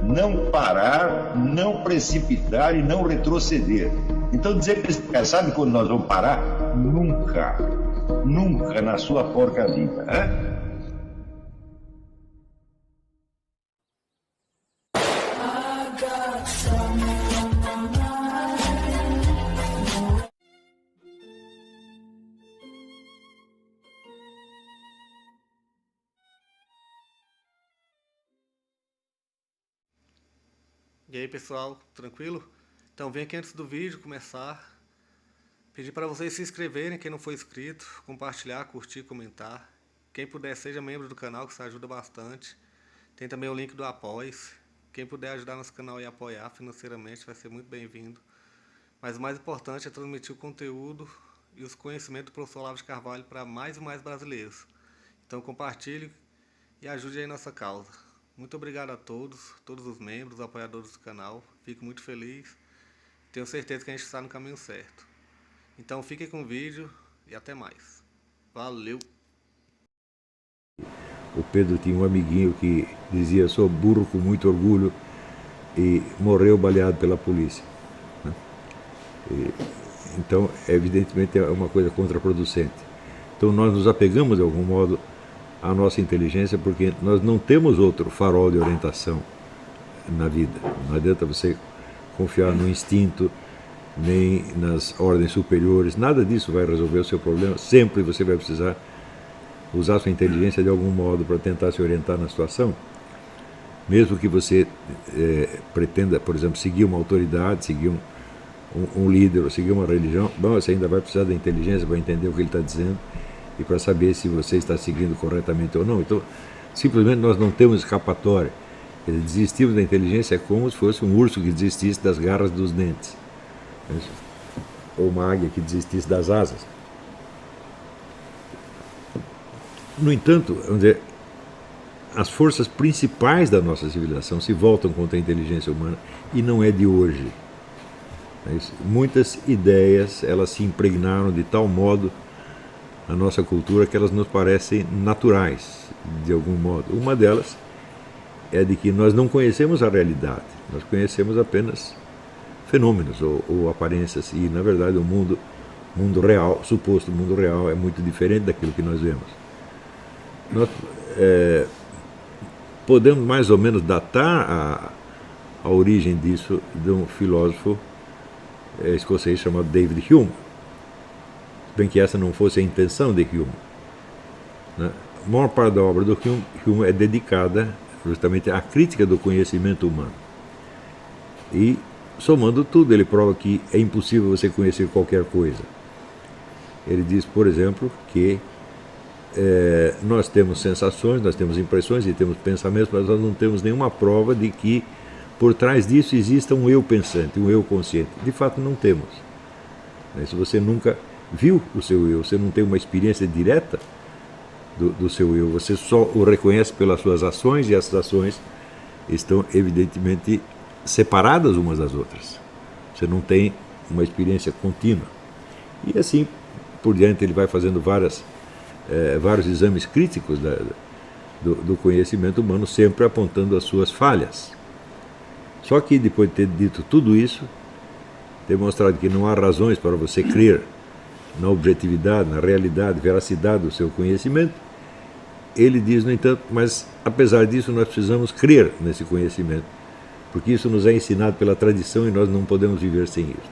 não parar, não precipitar e não retroceder. Então dizer para esse cara, sabe quando nós vamos parar? Nunca, nunca na sua porca vida, né? E aí pessoal, tranquilo? Então vem aqui antes do vídeo começar, pedir para vocês se inscreverem, quem não for inscrito, compartilhar, curtir, comentar. Quem puder seja membro do canal, que isso ajuda bastante. Tem também o link do Apoia-se. Quem puder ajudar nosso canal e apoiar financeiramente vai ser muito bem-vindo. Mas o mais importante é transmitir o conteúdo e os conhecimentos do professor Olavo de Carvalho para mais e mais brasileiros. Então compartilhe e ajude aí nossa causa. Muito obrigado a todos os membros, apoiadores do canal. Fico muito feliz. Tenho certeza que a gente está no caminho certo. Então fiquem com o vídeo e até mais. Valeu! O Pedro tinha um amiguinho que dizia: sou burro com muito orgulho, e morreu baleado pela polícia. Então, evidentemente, é uma coisa contraproducente. Então nós nos apegamos de algum modo a nossa inteligência, porque nós não temos outro farol de orientação na vida. Não adianta você confiar no instinto, nem nas ordens superiores, nada disso vai resolver o seu problema. Sempre você vai precisar usar sua inteligência de algum modo para tentar se orientar na situação. Mesmo que você pretenda, por exemplo, seguir uma autoridade, seguir um líder, ou seguir uma religião, bom, você ainda vai precisar da inteligência para entender o que ele está dizendo e para saber se você está seguindo corretamente ou não. Então, simplesmente nós não temos escapatória. Desistirmos da inteligência é como se fosse um urso que desistisse das garras dos dentes, ou uma águia que desistisse das asas. No entanto, vamos dizer, as forças principais da nossa civilização se voltam contra a inteligência humana, e não é de hoje. Muitas ideias, elas se impregnaram de tal modo na nossa cultura que elas nos parecem naturais, de algum modo. Uma delas é de que nós não conhecemos a realidade, nós conhecemos apenas fenômenos ou aparências, e na verdade o mundo real, suposto mundo real, é muito diferente daquilo que nós vemos. Nós podemos mais ou menos datar a origem disso de um filósofo escocês chamado David Hume, bem que essa não fosse a intenção de Hume, né? A maior parte da obra do Hume é dedicada justamente à crítica do conhecimento humano. E, somando tudo, ele prova que é impossível você conhecer qualquer coisa. Ele diz, por exemplo, que nós temos sensações, nós temos impressões e temos pensamentos, mas nós não temos nenhuma prova de que por trás disso exista um eu pensante, um eu consciente. De fato, não temos. Se você nunca viu o seu eu, você não tem uma experiência direta do seu eu, você só o reconhece pelas suas ações, e essas ações estão evidentemente separadas umas das outras. Você não tem uma experiência contínua. E assim por diante ele vai fazendo vários exames críticos do conhecimento humano, sempre apontando as suas falhas. Só que depois de ter dito tudo isso, demonstrado que não há razões para você crer na objetividade, na realidade, veracidade do seu conhecimento, ele diz, no entanto, mas apesar disso nós precisamos crer nesse conhecimento, porque isso nos é ensinado pela tradição e nós não podemos viver sem isso.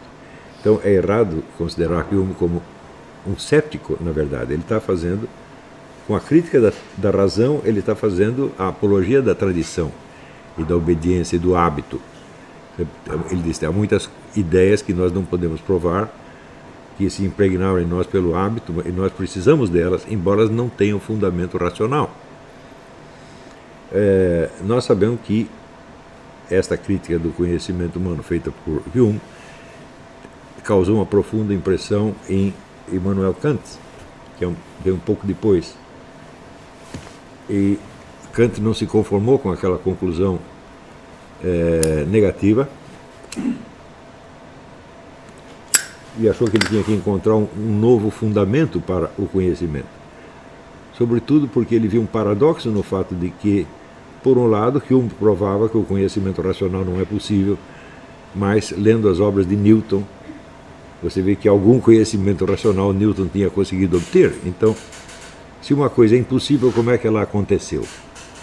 Então é errado considerar Hume como um céptico, na verdade. Ele está fazendo, com a crítica da razão, ele está fazendo a apologia da tradição e da obediência e do hábito. Ele diz que há muitas ideias que nós não podemos provar, que se impregnaram em nós pelo hábito, e nós precisamos delas, embora elas não tenham fundamento racional. Nós sabemos que esta crítica do conhecimento humano feita por Hume causou uma profunda impressão em Immanuel Kant, que veio um pouco depois. E Kant não se conformou com aquela conclusão negativa e achou que ele tinha que encontrar um novo fundamento para o conhecimento. Sobretudo porque ele viu um paradoxo no fato de que Por um lado, Hume provava que o conhecimento racional não é possível, mas lendo as obras de Newton, você vê que algum conhecimento racional Newton tinha conseguido obter. Então, se uma coisa é impossível, como é que ela aconteceu?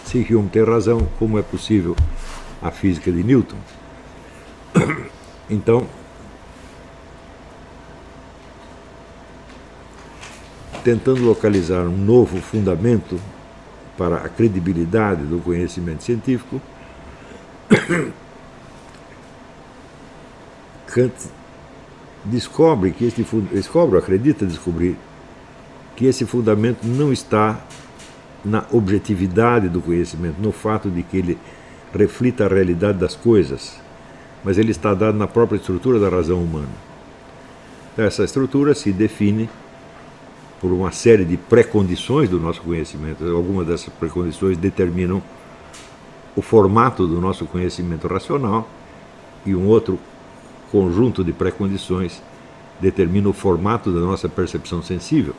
Se Hume tem razão, como é possível a física de Newton? Então, tentando localizar um novo fundamento para a credibilidade do conhecimento científico, Kant descobre que acredita descobrir que esse fundamento não está na objetividade do conhecimento, no fato de que ele reflita a realidade das coisas, mas ele está dado na própria estrutura da razão humana. Essa estrutura se define por uma série de pré-condições do nosso conhecimento. Algumas dessas pré-condições determinam o formato do nosso conhecimento racional, e um outro conjunto de pré-condições determina o formato da nossa percepção sensível.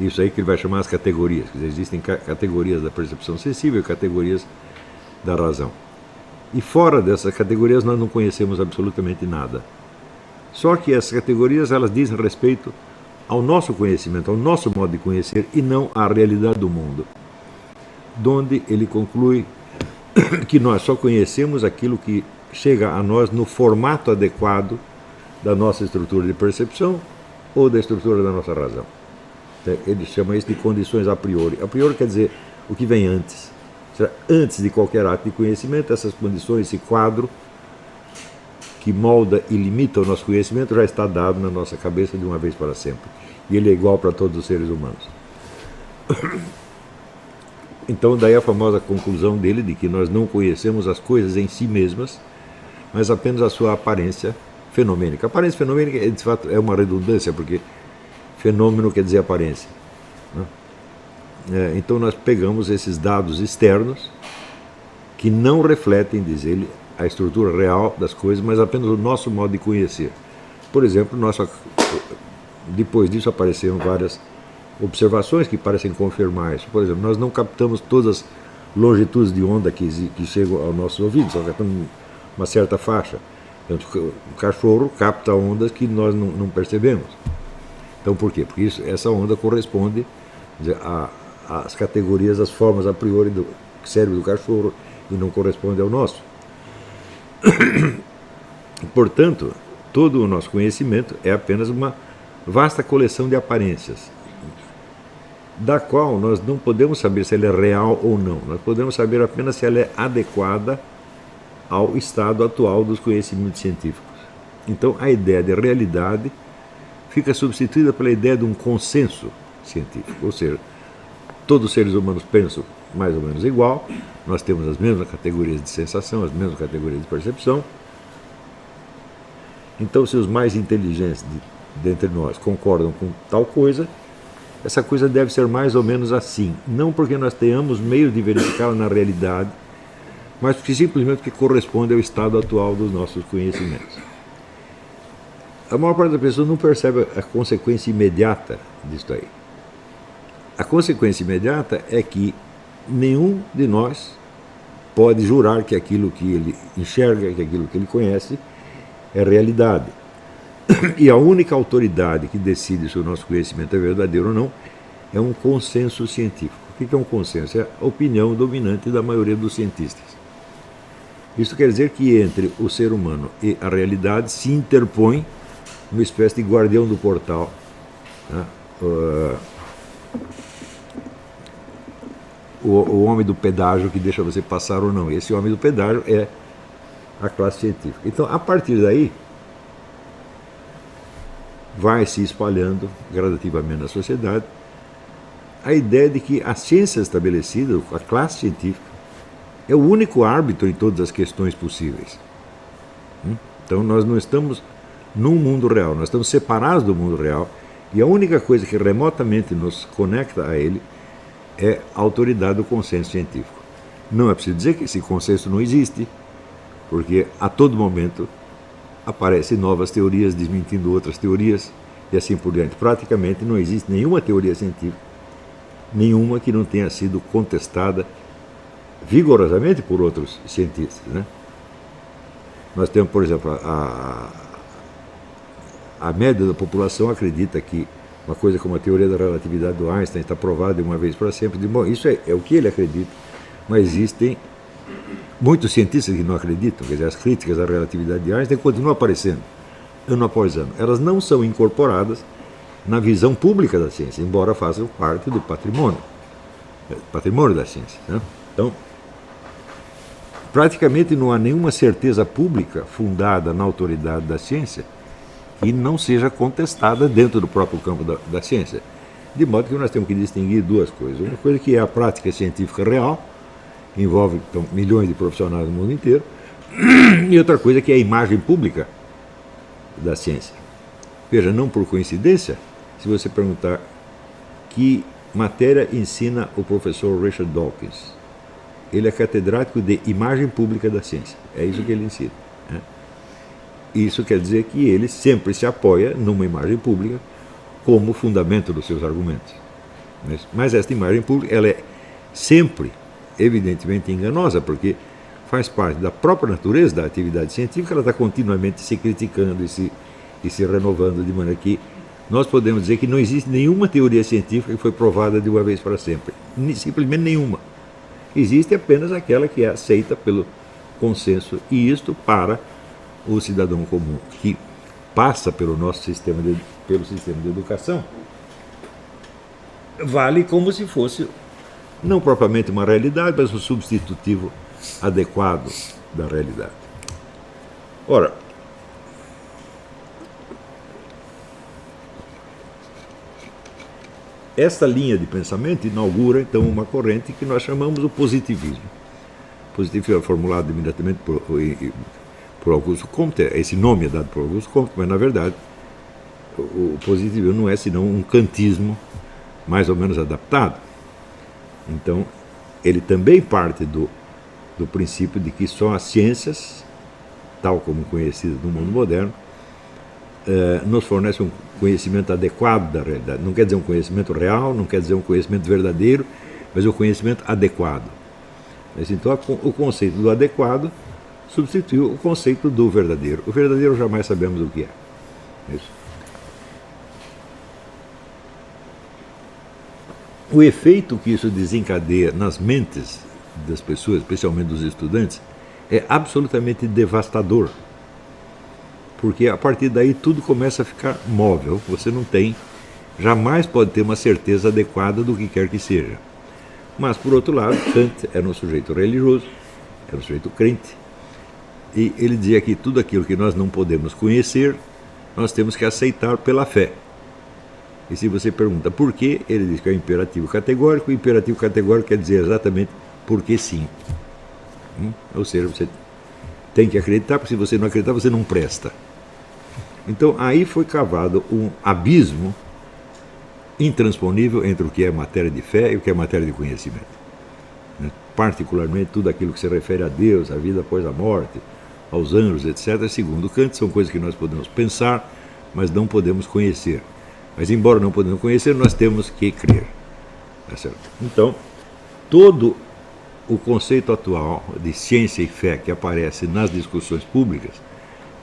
Isso aí que ele vai chamar as categorias. Quer dizer, existem categorias da percepção sensível e categorias da razão. E fora dessas categorias nós não conhecemos absolutamente nada. Só que essas categorias, elas dizem respeito ao nosso conhecimento, ao nosso modo de conhecer, e não à realidade do mundo, donde ele conclui que nós só conhecemos aquilo que chega a nós no formato adequado da nossa estrutura de percepção ou da estrutura da nossa razão. Ele chama isso de condições a priori. A priori quer dizer o que vem antes. Antes de qualquer ato de conhecimento, essas condições, esse quadro que molda e limita o nosso conhecimento já está dado na nossa cabeça de uma vez para sempre. E ele é igual para todos os seres humanos. Então, daí a famosa conclusão dele de que nós não conhecemos as coisas em si mesmas, mas apenas a sua aparência fenomênica. A aparência fenomênica, de fato, é uma redundância, porque fenômeno quer dizer aparência, né? Então nós pegamos esses dados externos que não refletem, diz ele, a estrutura real das coisas, mas apenas o nosso modo de conhecer. Por exemplo, depois disso apareceram várias observações que parecem confirmar isso. Por exemplo, nós não captamos todas as longitudes de onda que chegam aos nossos ouvidos, só captamos uma certa faixa. Então, o cachorro capta ondas que nós não percebemos. Então, por quê? Porque essa onda corresponde às categorias, às formas a priori do cérebro do cachorro, e não corresponde ao nosso. Portanto, todo o nosso conhecimento é apenas uma vasta coleção de aparências, da qual nós não podemos saber se ela é real ou não. Nós podemos saber apenas se ela é adequada ao estado atual dos conhecimentos científicos. Então, a ideia de realidade fica substituída pela ideia de um consenso científico, ou seja, todos os seres humanos pensam mais ou menos igual, nós temos as mesmas categorias de sensação, as mesmas categorias de percepção. Então, se os mais inteligentes dentre nós concordam com tal coisa, essa coisa deve ser mais ou menos assim, não porque nós tenhamos meios de verificá-la na realidade, mas porque simplesmente que corresponde ao estado atual dos nossos conhecimentos. A maior parte das pessoas não percebe a consequência imediata disso aí. A consequência imediata é que nenhum de nós pode jurar que aquilo que ele enxerga, que aquilo que ele conhece, é realidade. E a única autoridade que decide se o nosso conhecimento é verdadeiro ou não é um consenso científico. O que é um consenso? É a opinião dominante da maioria dos cientistas. Isso quer dizer que entre o ser humano e a realidade se interpõe uma espécie de guardião do portal, né? O homem do pedágio que deixa você passar ou não. Esse homem do pedágio é a classe científica. Então, a partir daí, vai se espalhando gradativamente na sociedade a ideia de que a ciência estabelecida, a classe científica, é o único árbitro em todas as questões possíveis. Então, nós não estamos num mundo real, nós estamos separados do mundo real, e a única coisa que remotamente nos conecta a ele é a autoridade do consenso científico. Não é preciso dizer que esse consenso não existe, porque a todo momento aparecem novas teorias desmentindo outras teorias e assim por diante. Praticamente não existe nenhuma teoria científica, nenhuma que não tenha sido contestada vigorosamente por outros cientistas, né? Nós temos, por exemplo, a média da população acredita que uma coisa como a teoria da relatividade do Einstein está provada de uma vez para sempre. Isso é o que ele acredita, mas existem muitos cientistas que não acreditam. Quer dizer, as críticas à relatividade de Einstein continuam aparecendo, ano após ano. Elas não são incorporadas na visão pública da ciência, embora façam parte do patrimônio da ciência, né? Então, praticamente não há nenhuma certeza pública fundada na autoridade da ciência que não seja contestada dentro do próprio campo da ciência. De modo que nós temos que distinguir duas coisas. Uma coisa que é a prática científica real, envolve então, milhões de profissionais no mundo inteiro, e outra coisa que é a imagem pública da ciência. Veja, não por coincidência, se você perguntar que matéria ensina o professor Richard Dawkins, ele é catedrático de imagem pública da ciência. É isso que ele ensina, né? Isso quer dizer que ele sempre se apoia numa imagem pública como fundamento dos seus argumentos. Mas esta imagem pública ela é sempre, evidentemente, enganosa, porque faz parte da própria natureza da atividade científica, ela está continuamente se criticando e se renovando, de maneira que nós podemos dizer que não existe nenhuma teoria científica que foi provada de uma vez para sempre. Simplesmente nenhuma. Existe apenas aquela que é aceita pelo consenso, e isto para o cidadão comum que passa pelo nosso sistema de educação vale como se fosse não propriamente uma realidade, mas um substitutivo adequado da realidade. Ora, esta linha de pensamento inaugura então uma corrente que nós chamamos o positivismo. O positivismo é formulado imediatamente por Augusto Comte. Esse nome é dado por Augusto Comte, mas na verdade o positivismo não é senão um kantismo mais ou menos adaptado. Então ele também parte do princípio de que só as ciências, tal como conhecidas no mundo moderno, nos fornecem um conhecimento adequado da realidade. Não quer dizer um conhecimento real, não quer dizer um conhecimento verdadeiro, mas um conhecimento adequado. Então o conceito do adequado substituiu o conceito do verdadeiro. O verdadeiro jamais sabemos o que é. Isso. O efeito que isso desencadeia nas mentes das pessoas, especialmente dos estudantes, é absolutamente devastador. Porque a partir daí tudo começa a ficar móvel. Você jamais pode ter uma certeza adequada do que quer que seja. Mas, por outro lado, Kant era um sujeito religioso, era um sujeito crente, e ele dizia que tudo aquilo que nós não podemos conhecer, nós temos que aceitar pela fé. E se você pergunta por quê, ele diz que é um imperativo categórico. O imperativo categórico quer dizer exatamente porque sim. Ou seja, você tem que acreditar, porque se você não acreditar, você não presta. Então aí foi cavado um abismo intransponível entre o que é matéria de fé e o que é matéria de conhecimento. Particularmente tudo aquilo que se refere a Deus, a vida após a morte, aos anjos, etc., segundo Kant, são coisas que nós podemos pensar, mas não podemos conhecer. Mas, embora não podemos conhecer, nós temos que crer. Tá certo? Então, todo o conceito atual de ciência e fé que aparece nas discussões públicas,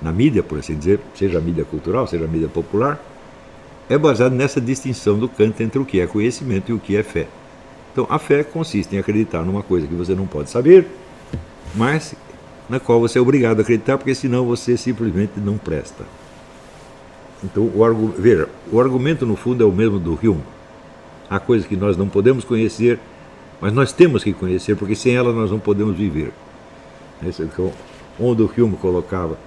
na mídia, por assim dizer, seja a mídia cultural, seja a mídia popular, é baseado nessa distinção do Kant entre o que é conhecimento e o que é fé. Então, a fé consiste em acreditar numa coisa que você não pode saber, mas na qual você é obrigado a acreditar, porque senão você simplesmente não presta. Então, veja, o argumento no fundo é o mesmo do Hume. Há coisas que nós não podemos conhecer, mas nós temos que conhecer, porque sem elas nós não podemos viver. Então, onde o Hume colocava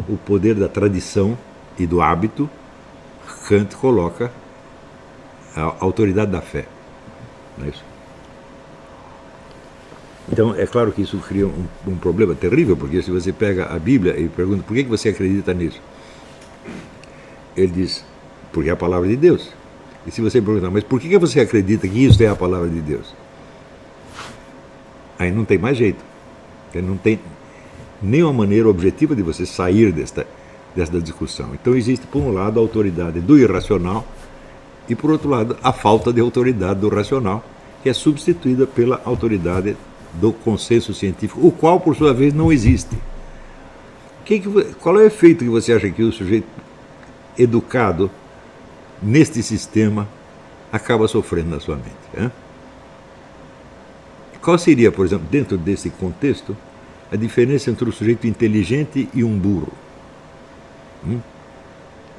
o poder da tradição e do hábito, Kant coloca a autoridade da fé. Não é isso? Então, é claro que isso cria um problema terrível, porque se você pega a Bíblia e pergunta por que você acredita nisso, ele diz, porque é a palavra de Deus. E se você perguntar, mas por que você acredita que isso é a palavra de Deus? Aí não tem mais jeito. Não tem nenhuma maneira objetiva de você sair desta discussão. Então existe, por um lado, a autoridade do irracional e e, por outro lado, a falta de autoridade do racional, que é substituída pela autoridade do consenso científico, o qual, por sua vez, não existe. Qual é o efeito que você acha que o sujeito educado neste sistema acaba sofrendo na sua mente? Hein? Qual seria, por exemplo, dentro desse contexto, a diferença entre o sujeito inteligente e um burro?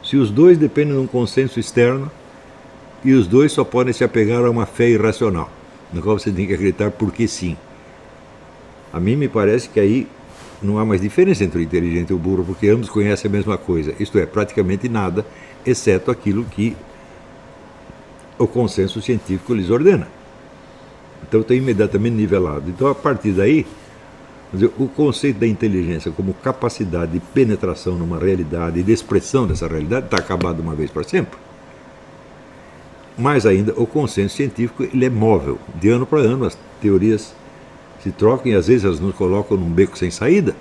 Se os dois dependem de um consenso externo e os dois só podem se apegar a uma fé irracional, na qual você tem que acreditar porque sim. A mim me parece que aí não há mais diferença entre o inteligente e o burro, porque ambos conhecem a mesma coisa, isto é, praticamente nada, exceto aquilo que o consenso científico lhes ordena. Então está imediatamente nivelado. Então, a partir daí, o conceito da inteligência como capacidade de penetração numa realidade e de expressão dessa realidade está acabado uma vez para sempre. Mais ainda, o consenso científico ele é móvel. De ano para ano, as teorias se trocam e às vezes elas nos colocam num beco sem saída.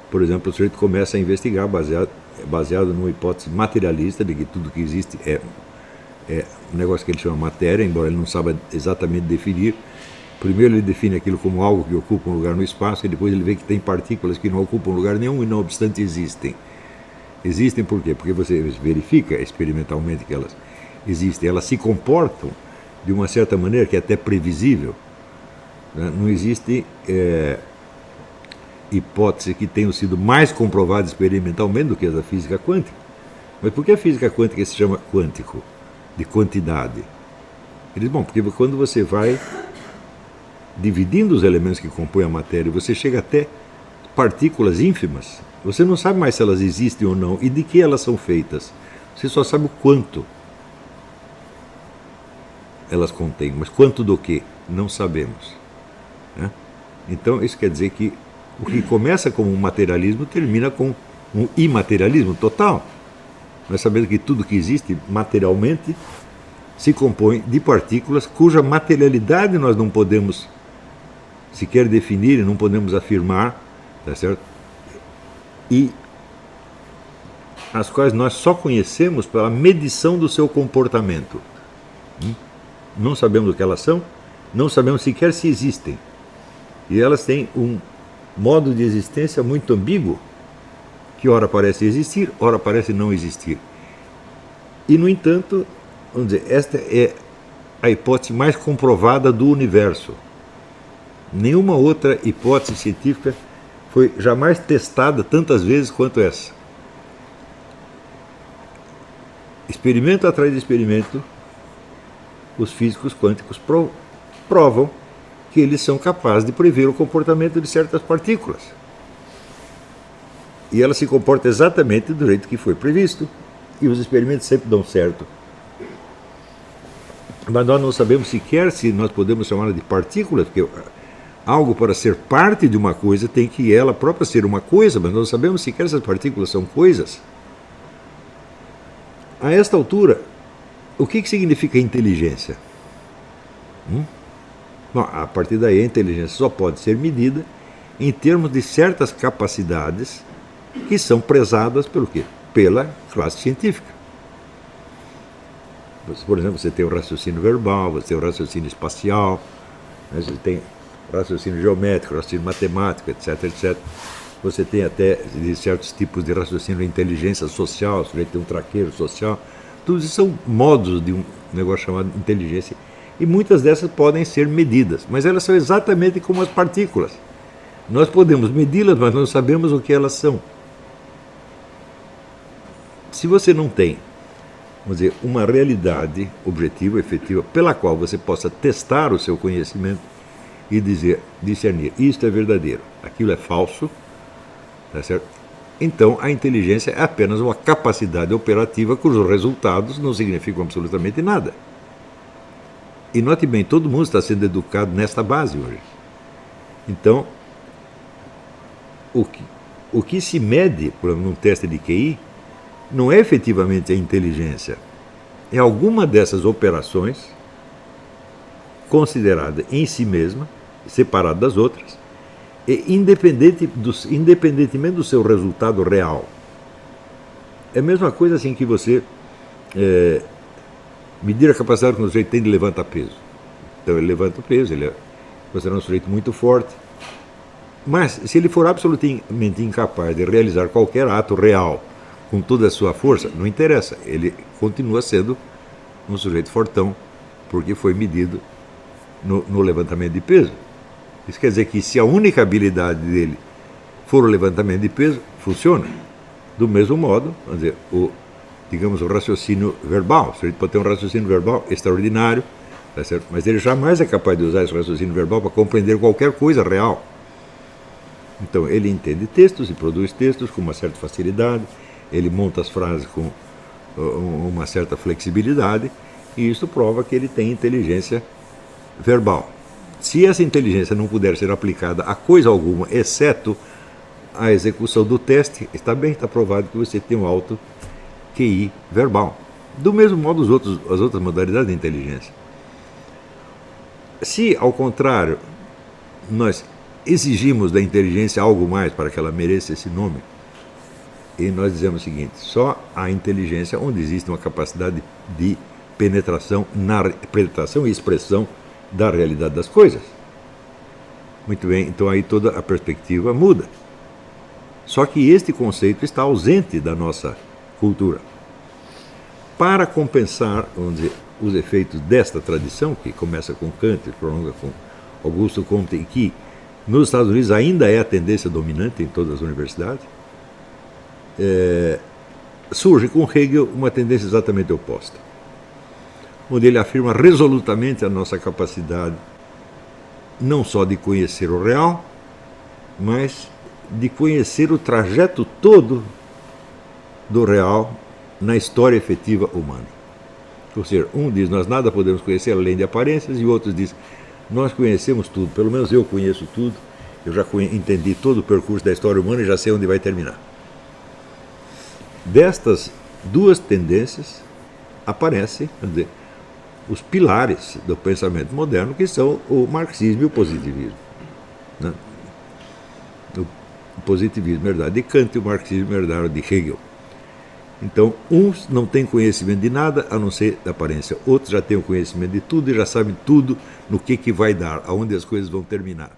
Por exemplo, o sujeito começa a investigar baseado numa hipótese materialista de que tudo que existe é um negócio que ele chama matéria, embora ele não saiba exatamente definir. Primeiro ele define aquilo como algo que ocupa um lugar no espaço e depois ele vê que tem partículas que não ocupam lugar nenhum e não obstante existem. Existem por quê? Porque você verifica experimentalmente que elas existem, elas se comportam de uma certa maneira que é até previsível. Não existe hipótese que tenham sido mais comprovadas experimentalmente do que as da física quântica. Mas por que a física quântica se chama quântico? De quantidade. Ele diz, bom, porque quando você vai dividindo os elementos que compõem a matéria, você chega até partículas ínfimas, você não sabe mais se elas existem ou não e de que elas são feitas. Você só sabe o quanto elas contêm, mas quanto do que? Não sabemos. Né? Então, isso quer dizer que o que começa como um materialismo termina com um imaterialismo total. Nós sabemos que tudo que existe materialmente se compõe de partículas cuja materialidade nós não podemos sequer definir e não podemos afirmar, tá certo? E as quais nós só conhecemos pela medição do seu comportamento. Não sabemos o que elas são, não sabemos sequer se existem. E elas têm um modo de existência muito ambíguo, que ora parece existir, ora parece não existir. E, no entanto, vamos dizer, esta é a hipótese mais comprovada do universo. Nenhuma outra hipótese científica foi jamais testada tantas vezes quanto essa. Experimento atrás de experimento, os físicos quânticos provam que eles são capazes de prever o comportamento de certas partículas. E ela se comporta exatamente do jeito que foi previsto. E os experimentos sempre dão certo. Mas nós não sabemos sequer se nós podemos chamá-la de partícula, porque algo para ser parte de uma coisa tem que ela própria ser uma coisa, mas nós não sabemos sequer se as partículas são coisas. A esta altura, o que significa inteligência? Bom, a partir daí a inteligência só pode ser medida em termos de certas capacidades que são prezadas pelo quê? Pela classe científica. Por exemplo, você tem o raciocínio verbal, você tem o raciocínio espacial, você tem o raciocínio geométrico, o raciocínio matemático, etc, etc. Você tem até certos tipos de raciocínio de inteligência social, você tem um traqueiro social. Tudo isso são modos de um negócio chamado inteligência. E muitas dessas podem ser medidas, mas elas são exatamente como as partículas. Nós podemos medi-las, mas não sabemos o que elas são. Se você não tem, vamos dizer, uma realidade objetiva, efetiva, pela qual você possa testar o seu conhecimento e discernir, isto é verdadeiro, aquilo é falso, tá certo? Então a inteligência é apenas uma capacidade operativa cujos resultados não significam absolutamente nada. E note bem, todo mundo está sendo educado nesta base hoje. Então, o que se mede, por exemplo, num teste de QI, não é efetivamente a inteligência, é alguma dessas operações considerada em si mesma, separada das outras, e independentemente do seu resultado real. É a mesma coisa assim que você medir a capacidade que o sujeito tem de levantar peso. Então ele levanta o peso, ele você será um sujeito muito forte. Mas, se ele for absolutamente incapaz de realizar qualquer ato real com toda a sua força, não interessa, ele continua sendo um sujeito fortão, porque foi medido no levantamento de peso. Isso quer dizer que se a única habilidade dele for o levantamento de peso, funciona. Do mesmo modo, vamos dizer, digamos, o raciocínio verbal. O sujeito pode ter um raciocínio verbal extraordinário, tá certo? Mas ele jamais é capaz de usar esse raciocínio verbal para compreender qualquer coisa real. Então, ele entende textos e produz textos com uma certa facilidade, ele monta as frases com uma certa flexibilidade, e isso prova que ele tem inteligência verbal. Se essa inteligência não puder ser aplicada a coisa alguma, exceto a execução do teste, está bem, está provado que você tem um alto QI verbal. Do mesmo modo as outras modalidades de inteligência. Se, ao contrário, nós exigimos da inteligência algo mais para que ela mereça esse nome, e nós dizemos o seguinte: só há inteligência onde existe uma capacidade de penetração e expressão da realidade das coisas. Muito bem, então aí toda a perspectiva muda. Só que este conceito está ausente da nossa cultura. Para compensar, vamos dizer, os efeitos desta tradição, que começa com Kant e prolonga com Augusto Comte, e que nos Estados Unidos ainda é a tendência dominante em todas as universidades, surge com Hegel uma tendência exatamente oposta, onde ele afirma resolutamente a nossa capacidade não só de conhecer o real, mas de conhecer o trajeto todo do real na história efetiva humana. Ou seja, um diz, nós nada podemos conhecer além de aparências, e outros diz, nós conhecemos tudo, pelo menos eu conheço tudo, eu já entendi todo o percurso da história humana e já sei onde vai terminar. Destas duas tendências aparecem, quer dizer, os pilares do pensamento moderno, que são o marxismo e o positivismo. Né? O positivismo herdado de Kant e o marxismo herdado de Hegel. Então, uns não têm conhecimento de nada, a não ser da aparência. Outros já têm o conhecimento de tudo e já sabem tudo no que vai dar, aonde as coisas vão terminar.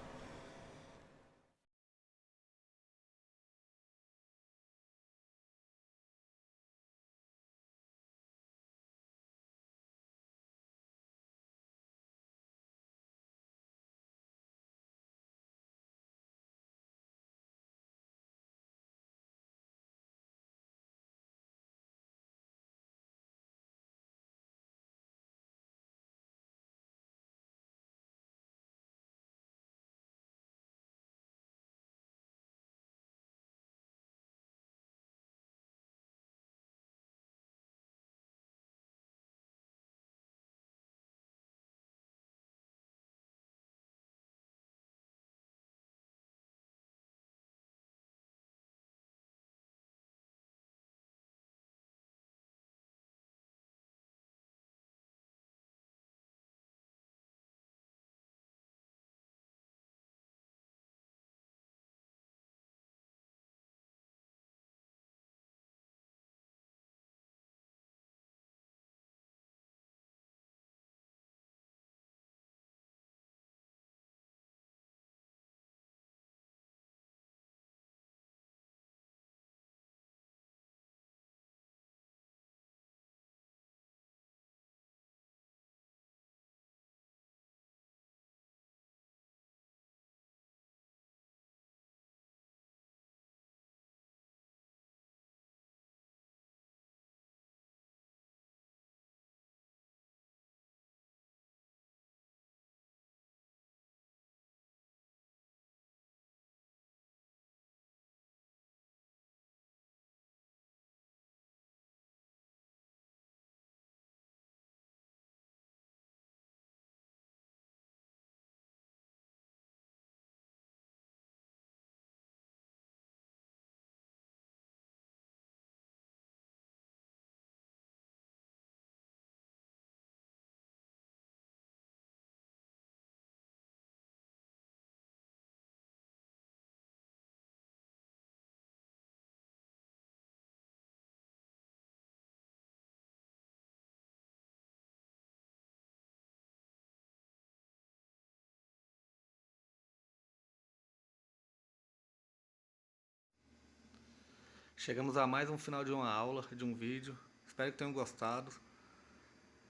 Chegamos a mais um final de uma aula, de um vídeo. Espero que tenham gostado.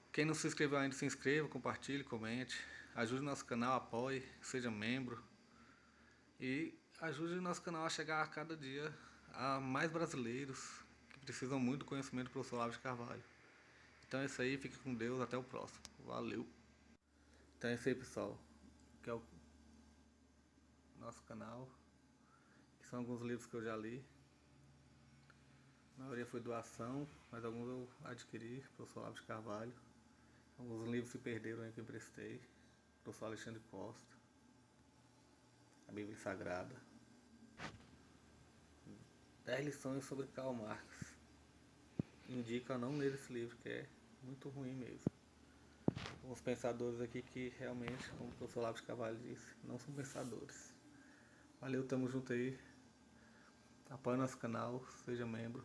Quem não se inscreveu ainda, se inscreva, compartilhe, comente. Ajude nosso canal, apoie, seja membro. E ajude o nosso canal a chegar a cada dia a mais brasileiros que precisam muito do conhecimento do professor Olavo de Carvalho. Então é isso aí, fique com Deus, até o próximo. Valeu! Então é isso aí, pessoal, que é o nosso canal, que são alguns livros que eu já li. A maioria foi doação, mas alguns eu adquiri, professor Olavo de Carvalho. Alguns livros se perderam aí que eu emprestei, professor Alexandre Costa, a Bíblia Sagrada, 10 lições sobre Karl Marx. Indica não ler esse livro, que é muito ruim mesmo. Alguns pensadores aqui que realmente, como o professor Olavo de Carvalho disse, não são pensadores. Valeu, tamo junto aí. Apoie nosso canal, seja membro.